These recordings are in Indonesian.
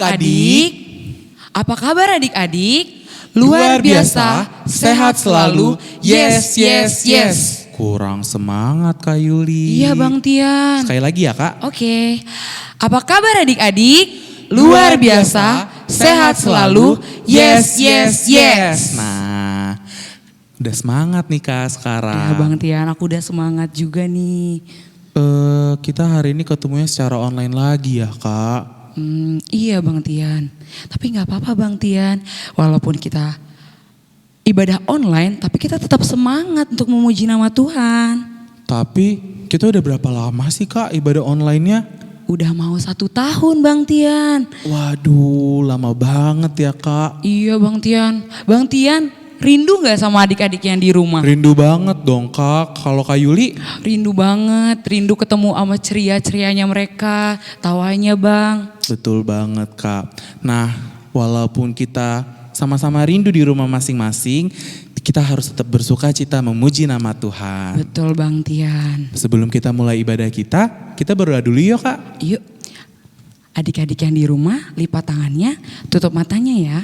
adik-adik. Apa kabar adik-adik? Luar biasa, sehat selalu. Yes, yes, yes. Kurang semangat Kak Yuli. Iya Bang Tian. Sekali lagi ya Kak. Oke. Apa kabar adik-adik? Luar biasa, sehat selalu. Yes, yes, yes. Nah, udah semangat nih Kak sekarang. Ya Bang Tian, aku udah semangat juga nih. Kita hari ini ketemunya secara online lagi ya Kak. Iya Bang Tian. Tapi gak apa-apa Bang Tian. Walaupun kita ibadah online, tapi kita tetap semangat untuk memuji nama Tuhan. Tapi kita udah berapa lama sih Kak ibadah online-nya? Udah mau 1 tahun Bang Tian. Waduh, lama banget ya Kak. Iya Bang Tian. Bang Tian, rindu gak sama adik-adik yang di rumah? Rindu banget dong Kak. Kalau Kak Yuli? Rindu banget, rindu ketemu sama ceria-cerianya mereka, tawanya Bang. Betul banget Kak. Nah, walaupun kita sama-sama rindu di rumah masing-masing, kita harus tetap bersuka cita memuji nama Tuhan. Betul Bang Tian. Sebelum kita mulai ibadah kita berdoa dulu yuk Kak. Yuk, adik-adik yang di rumah lipat tangannya, tutup matanya ya.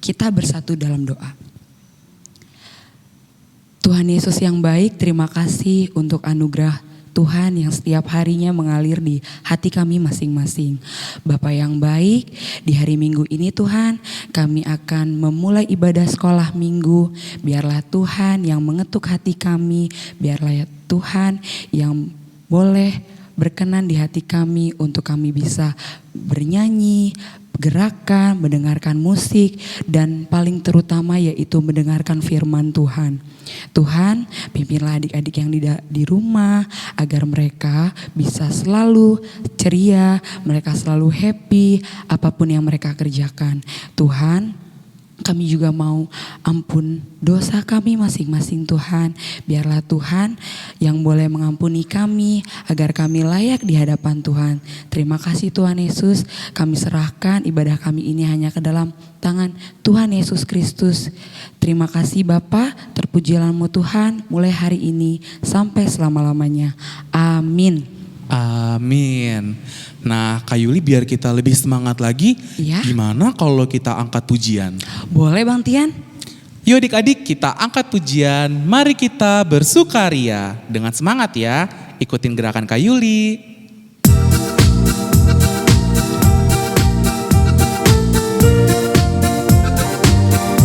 Kita bersatu dalam doa. Tuhan Yesus yang baik, terima kasih untuk anugerah Tuhan yang setiap harinya mengalir di hati kami masing-masing. Bapa yang baik, di hari Minggu ini Tuhan, kami akan memulai ibadah sekolah minggu. Biarlah Tuhan yang mengetuk hati kami, biarlah Tuhan yang boleh berkenan di hati kami untuk kami bisa bernyanyi, gerakan, mendengarkan musik, dan paling terutama yaitu mendengarkan firman Tuhan. Tuhan, pimpinlah adik-adik yang di rumah agar mereka bisa selalu ceria, mereka selalu happy apapun yang mereka kerjakan. Tuhan, kami juga mau ampun dosa kami masing-masing Tuhan. Biarlah Tuhan yang boleh mengampuni kami agar kami layak di hadapan Tuhan. Terima kasih Tuhan Yesus, kami serahkan ibadah kami ini hanya ke dalam tangan Tuhan Yesus Kristus. Terima kasih Bapa, terpujilah-Mu Tuhan mulai hari ini sampai selama-lamanya. Amin. Amin. Nah Kak Yuli, biar kita lebih semangat lagi, Ya. gimana kalau kita angkat pujian? Boleh Bang Tian? Yuk adik-adik, kita angkat pujian. Mari kita bersukaria. Dengan semangat ya, ikutin gerakan Kak Yuli.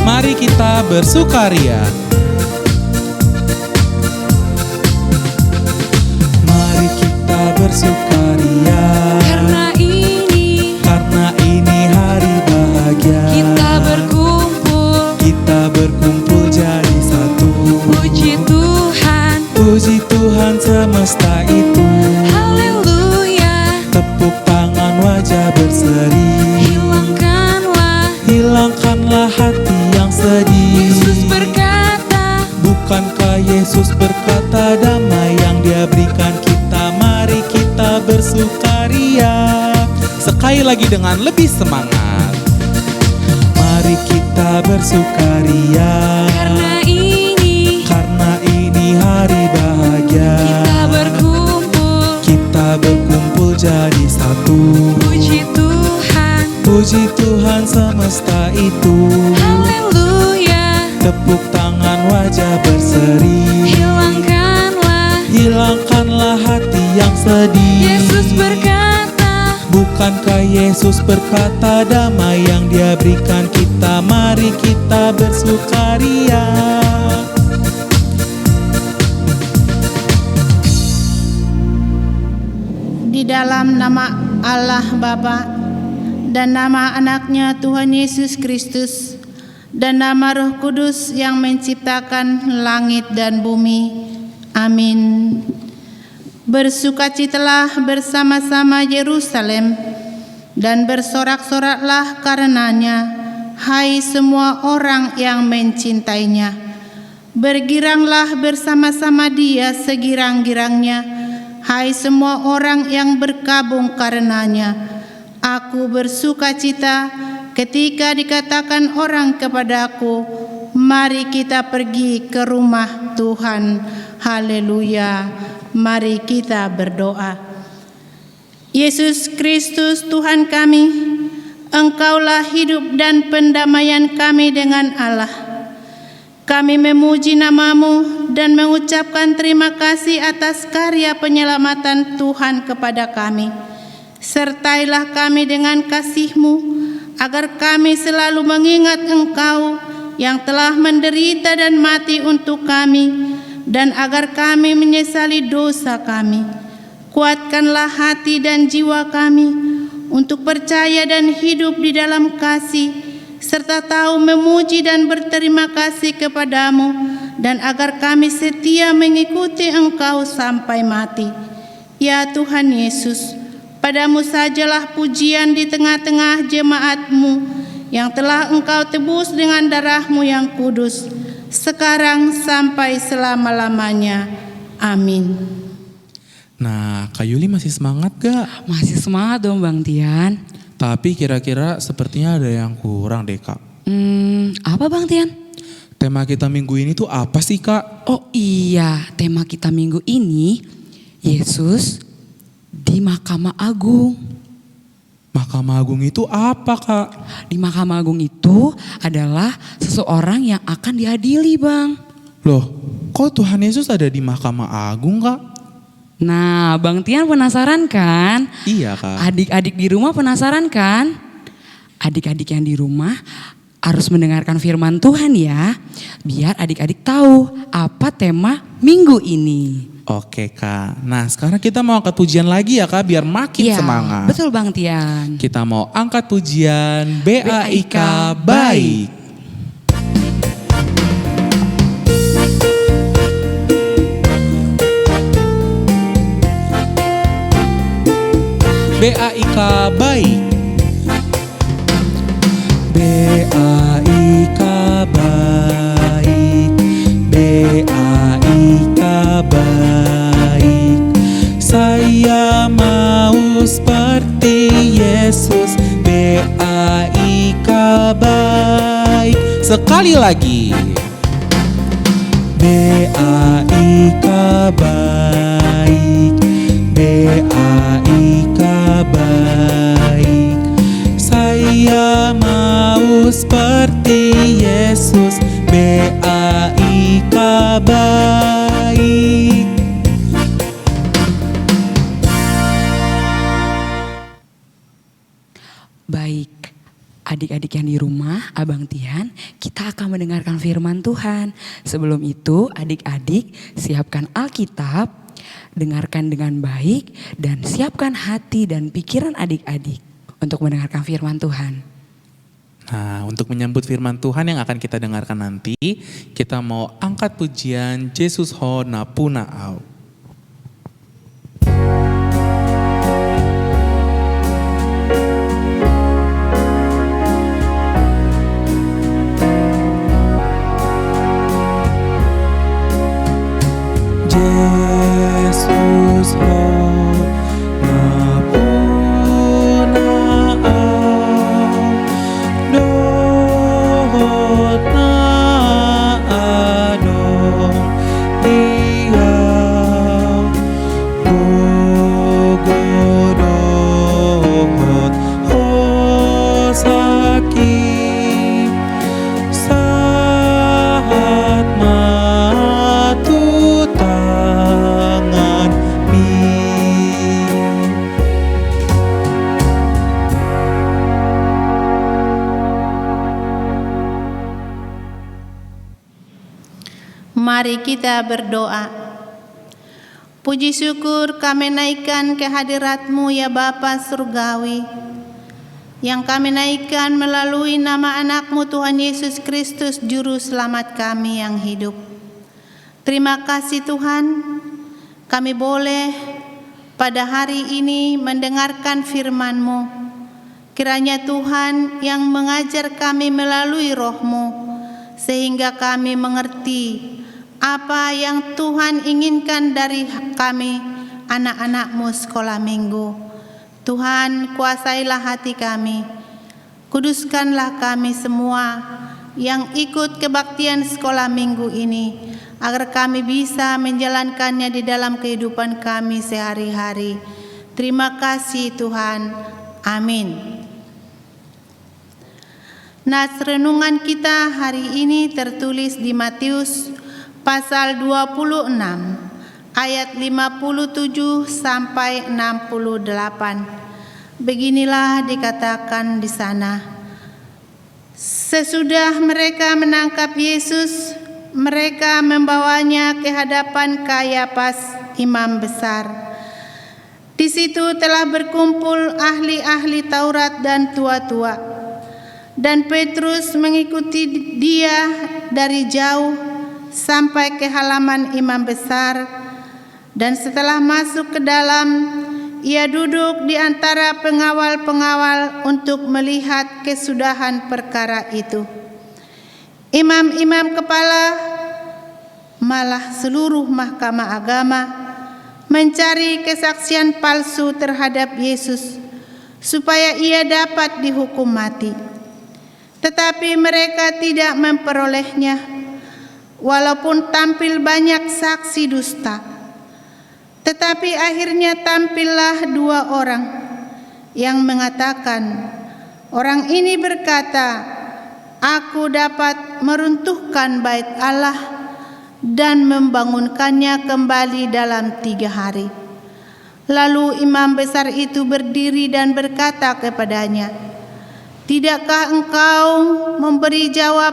Mari kita bersukaria. Mari kita bersukaria. Karena ini hari bahagia. Kita berkumpul jadi satu. Puji Tuhan semesta itu. Haleluya. Tepuk tangan wajah berseri. Hilangkanlah hati yang sedih. Yesus berkata, Bukankah Yesus berkata damai yang Dia berikan kita? Mari kita bersukaria. Sekali lagi dengan lebih semangat. Mari kita bersukaria. Karena ini hari bahagia. Kita berkumpul jadi satu. Puji Tuhan semesta itu. Haleluya. Tepuk tangan wajah berseri. Hilangkanlah hati yang sedih. Yesus berkata, Bukankah Yesus berkata damai yang Dia berikan kita? Mari kita bersukaria. Di dalam nama Allah Bapa dan nama anaknya Tuhan Yesus Kristus dan nama Roh Kudus yang menciptakan langit dan bumi. Amin. Bersukacitalah bersama-sama Yerusalem dan bersorak-soraklah karenanya, hai semua orang yang mencintainya. Bergiranglah bersama-sama Dia segirang-girangnya, hai semua orang yang berkabung karenanya. Aku bersukacita ketika dikatakan orang kepadaku, mari kita pergi ke rumah Tuhan. Haleluya. Mari kita berdoa. Yesus Kristus Tuhan kami, Engkaulah hidup dan pendamaian kami dengan Allah. Kami memuji nama-Mu dan mengucapkan terima kasih atas karya penyelamatan Tuhan kepada kami. Sertailah kami dengan kasih-Mu, agar kami selalu mengingat Engkau yang telah menderita dan mati untuk kami, dan agar kami menyesali dosa kami. Kuatkanlah hati dan jiwa kami untuk percaya dan hidup di dalam kasih, serta tahu memuji dan berterima kasih kepadamu, dan agar kami setia mengikuti Engkau sampai mati. Ya Tuhan Yesus, padamu sajalah pujian di tengah-tengah jemaat-Mu yang telah Engkau tebus dengan darah-Mu yang kudus, sekarang sampai selama-lamanya. Amin. Nah, Kak Yuli masih semangat gak? Masih semangat dong Bang Tian. Tapi kira-kira sepertinya ada yang kurang deh Kak. Apa Bang Tian? Tema kita minggu ini tuh apa sih Kak? Oh iya, tema kita minggu ini Yesus di Mahkamah Agung. Mahkamah Agung itu apa Kak? Di Mahkamah Agung itu adalah seseorang yang akan diadili Bang. Loh, kok Tuhan Yesus ada di Mahkamah Agung Kak? Nah Bang Tian penasaran kan? Iya Kak. Adik-adik di rumah penasaran kan? Adik-adik yang di rumah harus mendengarkan firman Tuhan ya. Biar adik-adik tahu apa tema minggu ini. Oke Kak, nah sekarang kita mau angkat pujian lagi ya Kak biar makin Iya, semangat. betul Bang Tian. Kita mau angkat pujian BAIK Baik. BAIK Baik. BAIK Baik. BAIK Baik. Saya mau seperti Yesus. BAIK Baik. Sekali lagi. BAIK Baik. BAIK Baik. Saya mau seperti Yesus. BAIK Baik. Baik, adik-adik yang di rumah, Abang Tian, kita akan mendengarkan firman Tuhan. Sebelum itu, adik-adik siapkan Alkitab, dengarkan dengan baik, dan siapkan hati dan pikiran adik-adik untuk mendengarkan firman Tuhan. Nah, untuk menyambut firman Tuhan yang akan kita dengarkan nanti, kita mau angkat pujian Yesus Ho Napunaau. Yesus Ho Napunaau, dohot na adong diau, gogodohot hosaki, sahat matutangan mi. Mari kita berdoa. Puji syukur kami naikkan ke hadirat-Mu ya Bapa Surgawi, yang kami naikkan melalui nama anak-Mu Tuhan Yesus Kristus Juru Selamat kami yang hidup. Terima kasih Tuhan, kami boleh pada hari ini mendengarkan firman-Mu. Kiranya Tuhan yang mengajar kami melalui Roh-Mu, sehingga kami mengerti apa yang Tuhan inginkan dari kami, anak-anak-Mu sekolah minggu. Tuhan, kuasailah hati kami, kuduskanlah kami semua yang ikut kebaktian sekolah minggu ini, agar kami bisa menjalankannya di dalam kehidupan kami sehari-hari. Terima kasih Tuhan. Amin. Nas renungan kita hari ini tertulis di Matius pasal 26 ayat 57 sampai 68. Beginilah dikatakan di sana. Sesudah mereka menangkap Yesus, mereka membawanya ke hadapan Kayafas, imam besar. Di situ telah berkumpul ahli-ahli Taurat dan tua-tua. Dan Petrus mengikuti dia dari jauh sampai ke halaman imam besar, dan setelah masuk ke dalam, ia duduk di antara pengawal-pengawal untuk melihat kesudahan perkara itu. Imam-imam kepala, malah seluruh mahkamah agama, mencari kesaksian palsu terhadap Yesus supaya ia dapat dihukum mati. Tetapi mereka tidak memperolehnya, walaupun tampil banyak saksi dusta. Tetapi akhirnya tampillah 2 orang yang mengatakan, orang ini berkata, "Aku dapat meruntuhkan bait Allah dan membangunkannya kembali dalam 3 hari." Lalu imam besar itu berdiri dan berkata kepadanya, "Tidakkah engkau memberi jawab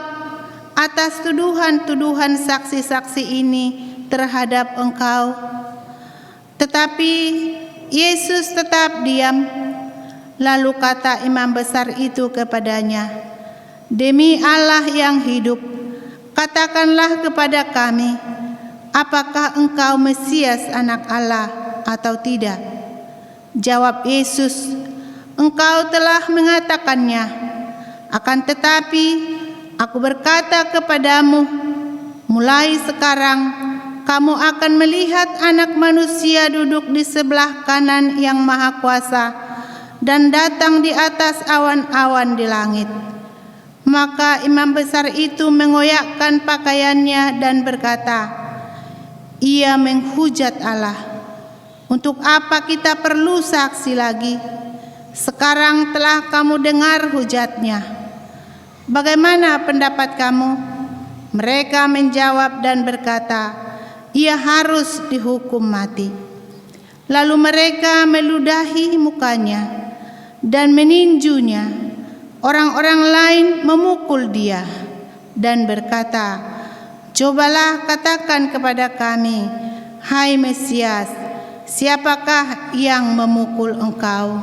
atas tuduhan-tuduhan saksi-saksi ini terhadap engkau?" Tetapi Yesus tetap diam. Lalu kata imam besar itu kepadanya, "Demi Allah yang hidup, katakanlah kepada kami, apakah engkau Mesias, anak Allah atau tidak?" Jawab Yesus, "Engkau telah mengatakannya. Akan tetapi aku berkata kepadamu, mulai sekarang kamu akan melihat Anak Manusia duduk di sebelah kanan Yang Maha Kuasa dan datang di atas awan-awan di langit." Maka imam besar itu mengoyakkan pakaiannya dan berkata, "Ia menghujat Allah. Untuk apa kita perlu saksi lagi? Sekarang telah kamu dengar hujatnya. Bagaimana pendapat kamu?" Mereka menjawab dan berkata, "Ia harus dihukum mati." Lalu mereka meludahi mukanya dan meninjunya. Orang-orang lain memukul dia dan berkata, "Cobalah katakan kepada kami, hai Mesias, siapakah yang memukul engkau?"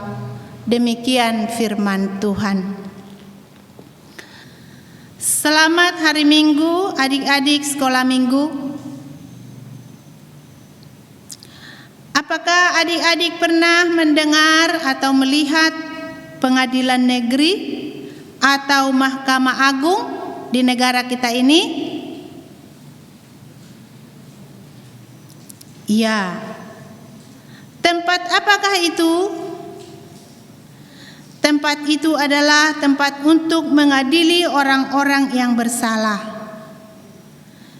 Demikian firman Tuhan. Selamat hari Minggu, adik-adik sekolah minggu. Apakah adik-adik pernah mendengar atau melihat pengadilan negeri atau Mahkamah Agung di negara kita ini? Ya. Tempat apakah itu? Tempat itu adalah tempat untuk mengadili orang-orang yang bersalah,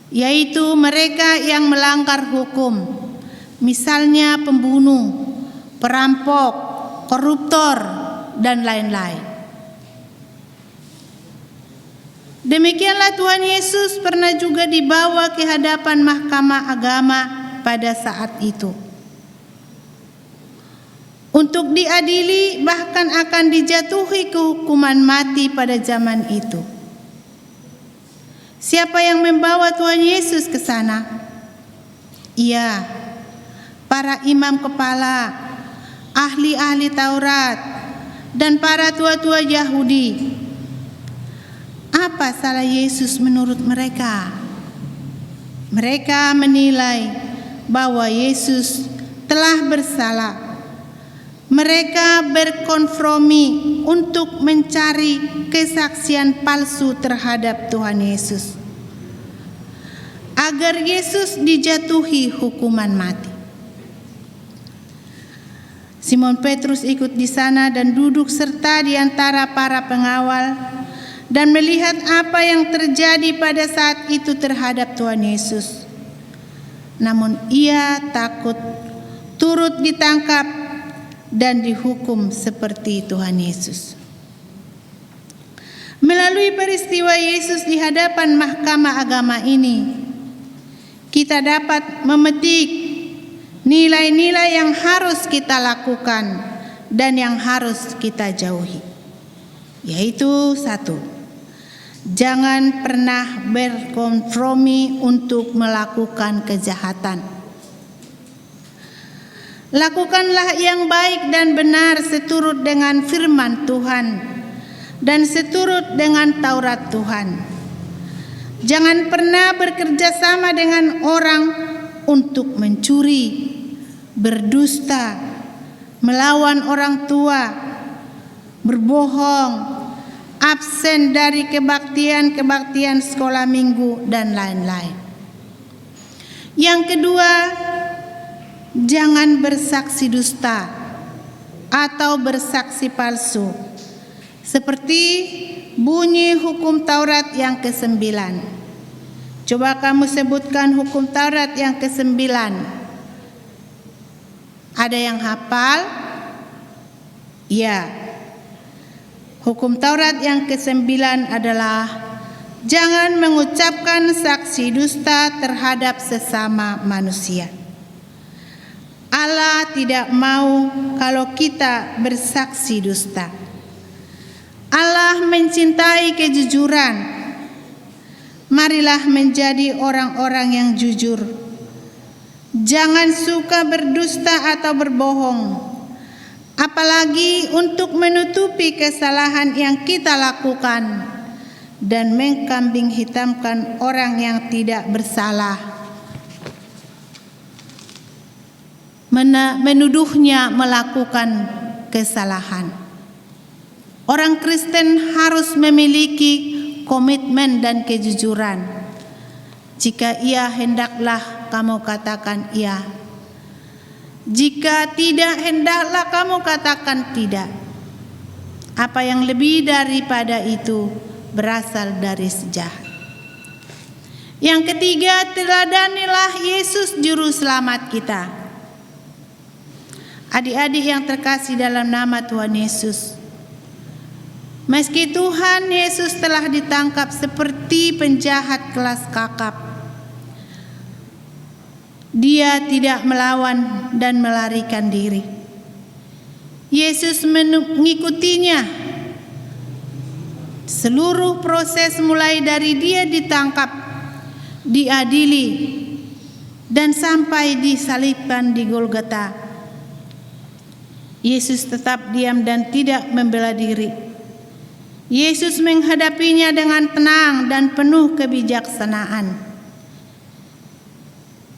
yaitu mereka yang melanggar hukum, misalnya pembunuh, perampok, koruptor, dan lain-lain. Demikianlah Tuhan Yesus pernah juga dibawa ke hadapan mahkamah agama pada saat itu, untuk diadili, bahkan akan dijatuhi kehukuman mati pada zaman itu. Siapa yang membawa Tuhan Yesus ke sana? Iya, para imam kepala, ahli-ahli Taurat, dan para tua-tua Yahudi. Apa salah Yesus menurut mereka? Mereka menilai bahwa Yesus telah bersalah. Mereka berkompromi untuk mencari kesaksian palsu terhadap Tuhan Yesus, agar Yesus dijatuhi hukuman mati. Simon Petrus ikut di sana dan duduk serta di antara para pengawal dan melihat apa yang terjadi pada saat itu terhadap Tuhan Yesus. Namun ia takut turut ditangkap dan dihukum seperti Tuhan Yesus. Melalui peristiwa Yesus di hadapan mahkamah agama ini, kita dapat memetik nilai-nilai yang harus kita lakukan dan yang harus kita jauhi. Yaitu 1, jangan pernah berkompromi untuk melakukan kejahatan. Lakukanlah yang baik dan benar seturut dengan firman Tuhan dan seturut dengan Taurat Tuhan. Jangan pernah bekerja sama dengan orang untuk mencuri, berdusta, melawan orang tua, berbohong, absen dari kebaktian sekolah minggu, dan lain-lain. Yang kedua, jangan bersaksi dusta atau bersaksi palsu, seperti bunyi hukum Taurat yang ke-9. Coba kamu sebutkan hukum Taurat yang ke-9. Ada yang hafal? Ya. Hukum Taurat yang ke-9 adalah jangan mengucapkan saksi dusta terhadap sesama manusia. Allah tidak mau kalau kita bersaksi dusta. Allah mencintai kejujuran. Marilah menjadi orang-orang yang jujur. Jangan suka berdusta atau berbohong, apalagi untuk menutupi kesalahan yang kita lakukan dan mengkambing hitamkan orang yang tidak bersalah, menuduhnya melakukan kesalahan. Orang Kristen harus memiliki komitmen dan kejujuran. Jika iya, hendaklah kamu katakan iya. Jika tidak, hendaklah kamu katakan tidak. Apa yang lebih daripada itu berasal dari sejahat. Yang ketiga, teladanilah Yesus juru selamat kita. Adik-adik yang terkasih dalam nama Tuhan Yesus, meski Tuhan Yesus telah ditangkap seperti penjahat kelas kakap, Dia tidak melawan dan melarikan diri. Yesus mengikutinya seluruh proses, mulai dari Dia ditangkap, diadili, dan sampai disalibkan di Golgota. Yesus tetap diam dan tidak membela diri. Yesus menghadapinya dengan tenang dan penuh kebijaksanaan.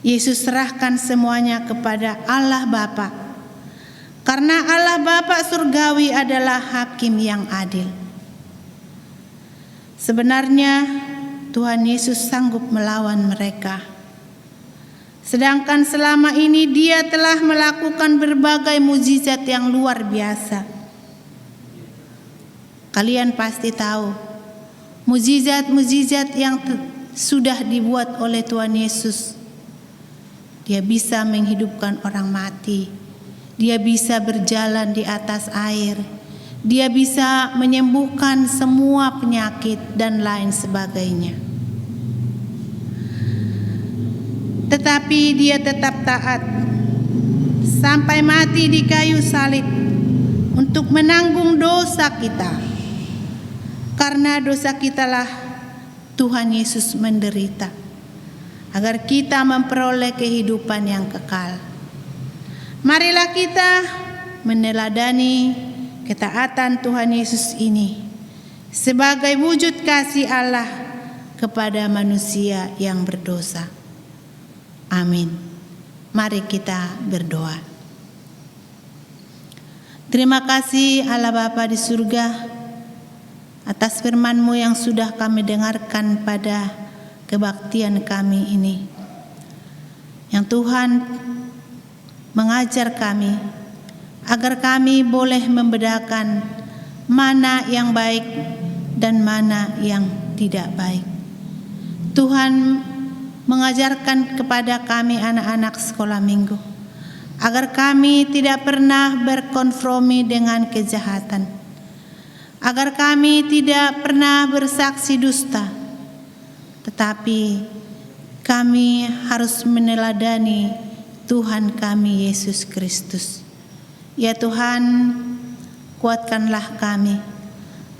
Yesus serahkan semuanya kepada Allah Bapa, karena Allah Bapa surgawi adalah hakim yang adil. Sebenarnya Tuhan Yesus sanggup melawan mereka, sedangkan selama ini Dia telah melakukan berbagai mukjizat yang luar biasa. Kalian pasti tahu mukjizat-mukjizat yang sudah dibuat oleh Tuhan Yesus. Dia bisa menghidupkan orang mati. Dia bisa berjalan di atas air. Dia bisa menyembuhkan semua penyakit dan lain sebagainya. Tetapi Dia tetap taat sampai mati di kayu salib untuk menanggung dosa kita. Karena dosa kitalah Tuhan Yesus menderita, agar kita memperoleh kehidupan yang kekal. Marilah kita meneladani ketaatan Tuhan Yesus ini sebagai wujud kasih Allah kepada manusia yang berdosa. Amin. Mari kita berdoa. Terima kasih Allah Bapa di surga atas firman-Mu yang sudah kami dengarkan pada kebaktian kami ini. Yang Tuhan mengajar kami agar kami boleh membedakan mana yang baik dan mana yang tidak baik. Tuhan mengajarkan kepada kami anak-anak sekolah minggu agar kami tidak pernah berkonfromi dengan kejahatan, agar kami tidak pernah bersaksi dusta, tetapi kami harus meneladani Tuhan kami Yesus Kristus. Ya Tuhan, kuatkanlah kami,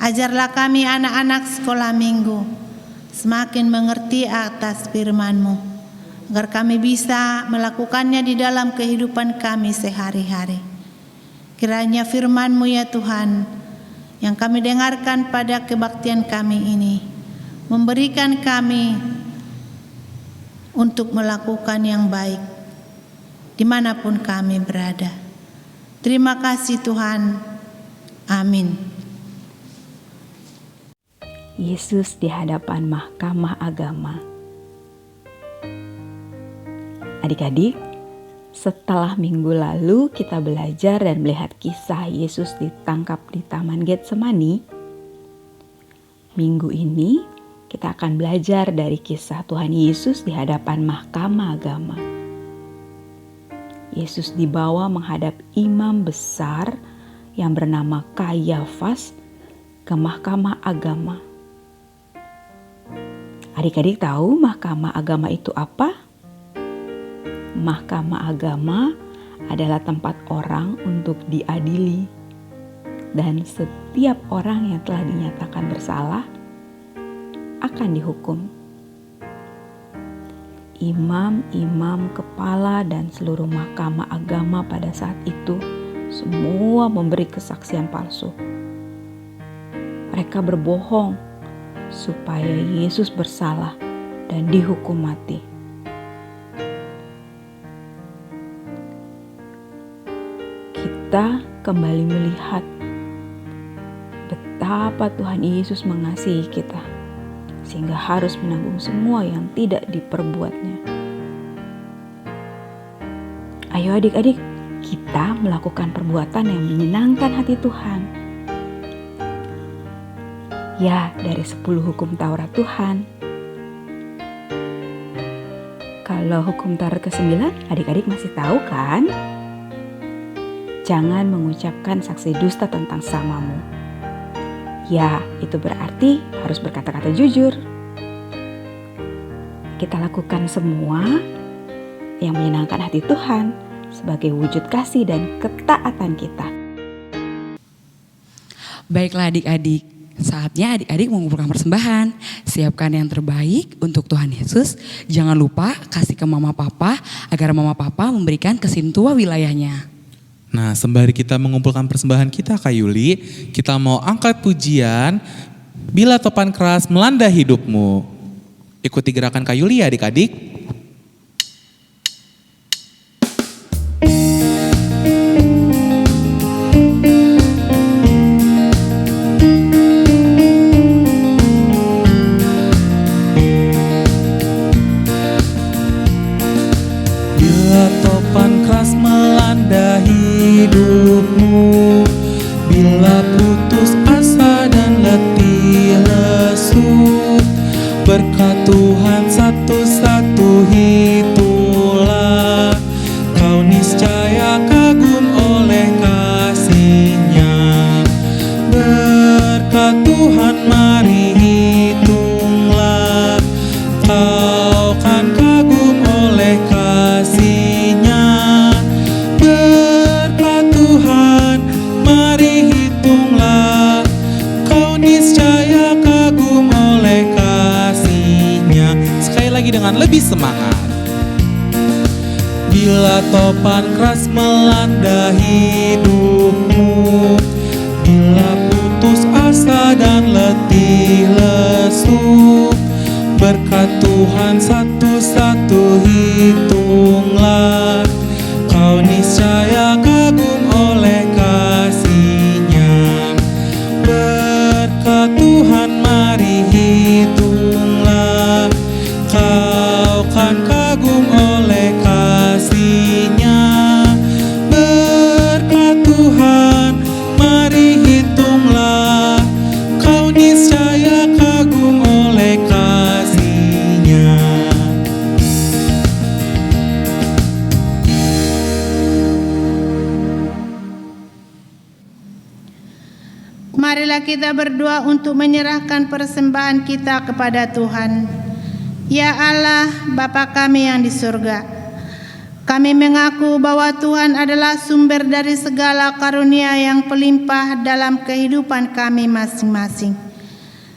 ajarlah kami anak-anak sekolah minggu semakin mengerti atas firman-Mu, agar kami bisa melakukannya di dalam kehidupan kami sehari-hari. Kiranya firman-Mu ya Tuhan, yang kami dengarkan pada kebaktian kami ini, memberikan kami untuk melakukan yang baik dimanapun kami berada. Terima kasih Tuhan. Amin. Yesus di hadapan Mahkamah Agama. Adik-adik, setelah minggu lalu kita belajar dan melihat kisah Yesus ditangkap di Taman Getsemani, minggu ini kita akan belajar dari kisah Tuhan Yesus di hadapan Mahkamah Agama. Yesus dibawa menghadap imam besar yang bernama Kayafas ke Mahkamah Agama. Adik-adik tahu Mahkamah Agama itu apa? Mahkamah Agama adalah tempat orang untuk diadili, dan setiap orang yang telah dinyatakan bersalah akan dihukum. Imam-imam, kepala, dan seluruh mahkamah agama pada saat itu semua memberi kesaksian palsu. Mereka berbohong supaya Yesus bersalah dan dihukum mati. Kita kembali melihat betapa Tuhan Yesus mengasihi kita, sehingga harus menanggung semua yang tidak diperbuatnya. Ayo adik-adik, kita melakukan perbuatan yang menyenangkan hati Tuhan. Ya, dari 10 hukum Taurat Tuhan. Kalau hukum Taurat ke-9, adik-adik masih tahu kan? Jangan mengucapkan saksi dusta tentang samamu. Ya, itu berarti harus berkata-kata jujur. Kita lakukan semua yang menyenangkan hati Tuhan sebagai wujud kasih dan ketaatan kita. Baiklah adik-adik, saatnya adik-adik mengumpulkan persembahan. Siapkan yang terbaik untuk Tuhan Yesus. Jangan lupa kasih ke mama papa agar mama papa memberikan ke Sintua wilayahnya. Nah, sembari kita mengumpulkan persembahan kita Kak Yuli, kita mau angkat pujian Bila Topan Keras Melanda Hidupmu. Ikuti gerakan Kak Yuli ya adik-adik. Bila topan keras melanda hidupmu, bila putus asa dan letih lesu, berkat Tuhan satu-satu itulah, kau niscaya kagum oleh kasih-Nya. Berkat Tuhan mari hitunglah, kau kan kagum oleh kasih-Nya. Berkat Tuhan mari hitunglah, kau niscaya kagum oleh kasih-Nya. Sekali lagi dengan lebih semangat. Bila topan keras melanda hidupmu, bila putus asa dan letih lesu, berkat Tuhan satu-satu hitunglah, kau niscaya kagum oleh kasih-Nya. Berkat Tuhan mari hitunglah, kau kan kagum oleh kasih-Nya. Berkat Tuhan mari hitunglah, kau niscaya kagum oleh kasih-Nya. marilah kita berdoa untuk menyerahkan persembahan kita kepada Tuhan. Ya Allah, Bapa kami yang di surga, kami mengaku bahwa Tuhan adalah sumber dari segala karunia yang pelimpah dalam kehidupan kami masing-masing.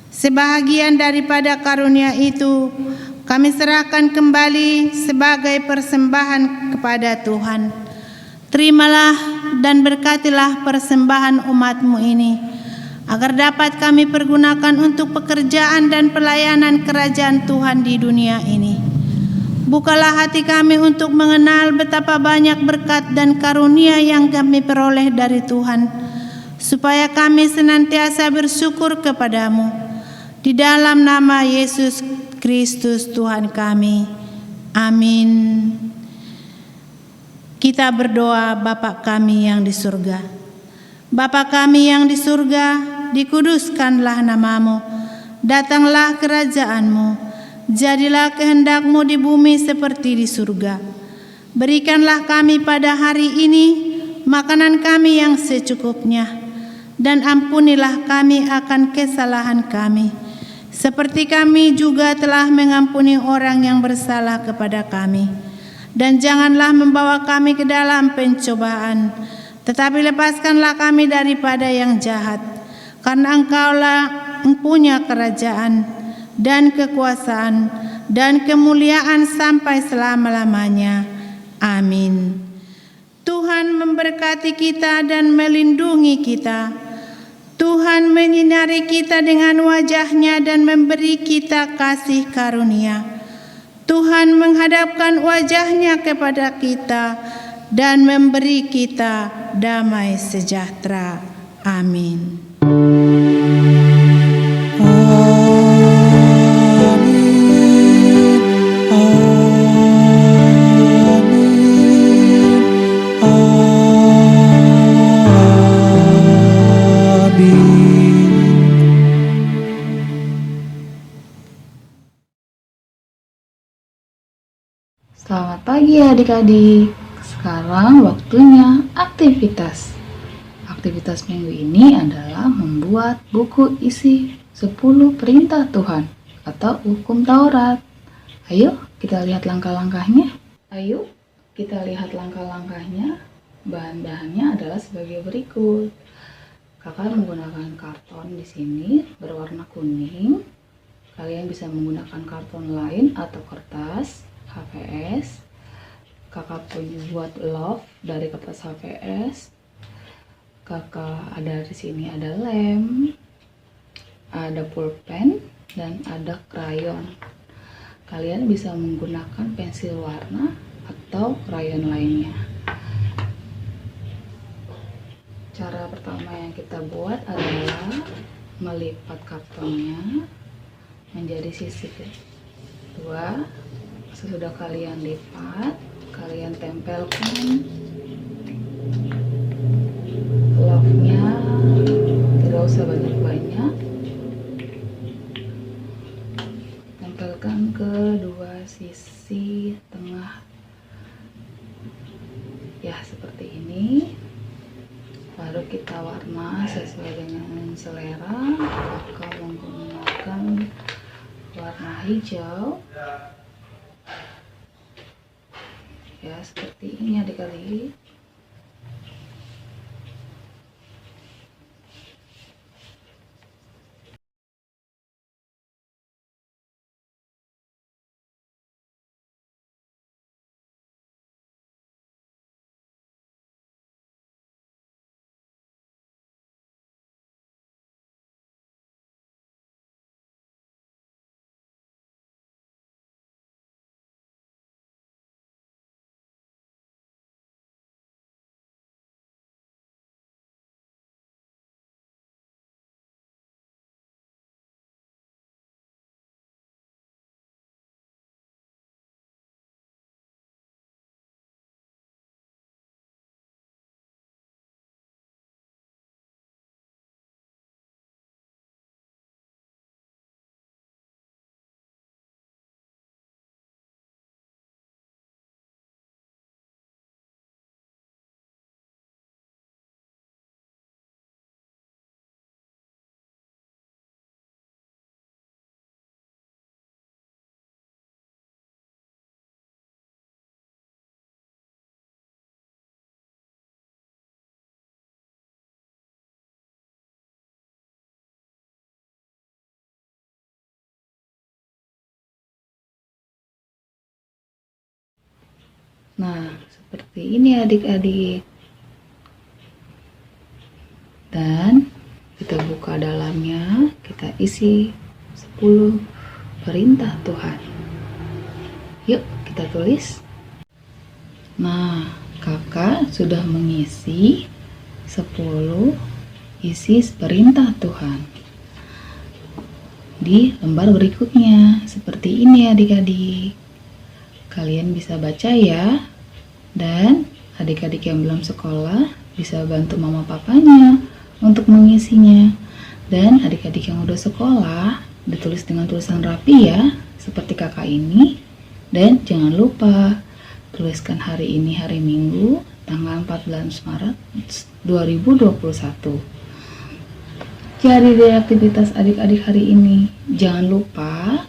Sebahagian daripada karunia itu kami serahkan kembali sebagai persembahan kepada Tuhan. Terimalah dan berkatilah persembahan umat-Mu ini, agar dapat kami pergunakan untuk pekerjaan dan pelayanan kerajaan Tuhan di dunia ini. Bukalah hati kami untuk mengenal betapa banyak berkat dan karunia yang kami peroleh dari Tuhan, supaya kami senantiasa bersyukur kepadamu. Di dalam nama Yesus Kristus Tuhan kami. Amin. Kita berdoa. Bapa kami yang di surga. Bapa kami yang di surga, dikuduskanlah namamu. Datanglah kerajaan-Mu. Jadilah kehendak-Mu di bumi seperti di surga. Berikanlah kami pada hari ini makanan kami yang secukupnya, dan ampunilah kami akan kesalahan kami, seperti kami juga telah mengampuni orang yang bersalah kepada kami. Dan janganlah membawa kami ke dalam pencobaan, tetapi lepaskanlah kami daripada yang jahat. Karena Engkaulah punya kerajaan dan kekuasaan dan kemuliaan sampai selama-lamanya. Amin. Tuhan memberkati kita dan melindungi kita. Tuhan menyinari kita dengan wajah-Nya dan memberi kita kasih karunia. Tuhan menghadapkan wajah-Nya kepada kita dan memberi kita damai sejahtera. Amin. Selamat pagi adik-adik. Sekarang waktunya aktivitas. Aktivitas minggu ini adalah membuat buku isi 10 perintah Tuhan atau hukum Taurat. Ayo kita lihat langkah-langkahnya. Bahan-bahannya adalah sebagai berikut. Kakak menggunakan karton di sini berwarna kuning. Kalian bisa menggunakan karton lain atau kertas HVS. Kakak punya buat love dari kertas HVS. Kakak ada di sini ada lem, ada pulpen, dan ada krayon. Kalian bisa menggunakan pensil warna atau krayon lainnya. Cara pertama yang kita buat adalah melipat kartonnya menjadi sisi kedua. Sesudah kalian lipat, kalian tempelkan love-nya, tidak usah banyak-banyak. Tempelkan ke dua sisi tengah. Ya, seperti ini. Baru kita warna sesuai dengan selera. Kakak menggunakan warna hijau. Ya, seperti ini adik-adik. Nah, seperti ini adik-adik. Dan kita buka dalamnya, kita isi 10 perintah Tuhan. Yuk kita tulis. Nah, kakak sudah mengisi 10 isi perintah Tuhan di lembar berikutnya. Seperti ini adik-adik. Kalian bisa baca ya. Dan adik-adik yang belum sekolah bisa bantu mama papanya untuk mengisinya. Dan adik-adik yang udah sekolah ditulis dengan tulisan rapi ya, seperti kakak ini. Dan jangan lupa tuliskan hari ini hari Minggu tanggal 14 Maret 2021. Jadi dari aktivitas adik-adik hari ini, jangan lupa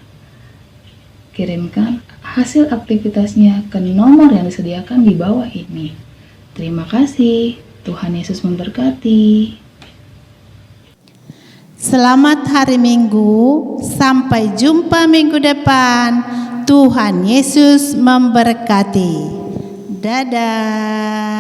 kirimkan hasil aktivitasnya ke nomor yang disediakan di bawah ini. Terima kasih. Tuhan Yesus memberkati. Selamat hari Minggu, sampai jumpa minggu depan. Tuhan Yesus memberkati. Dadah.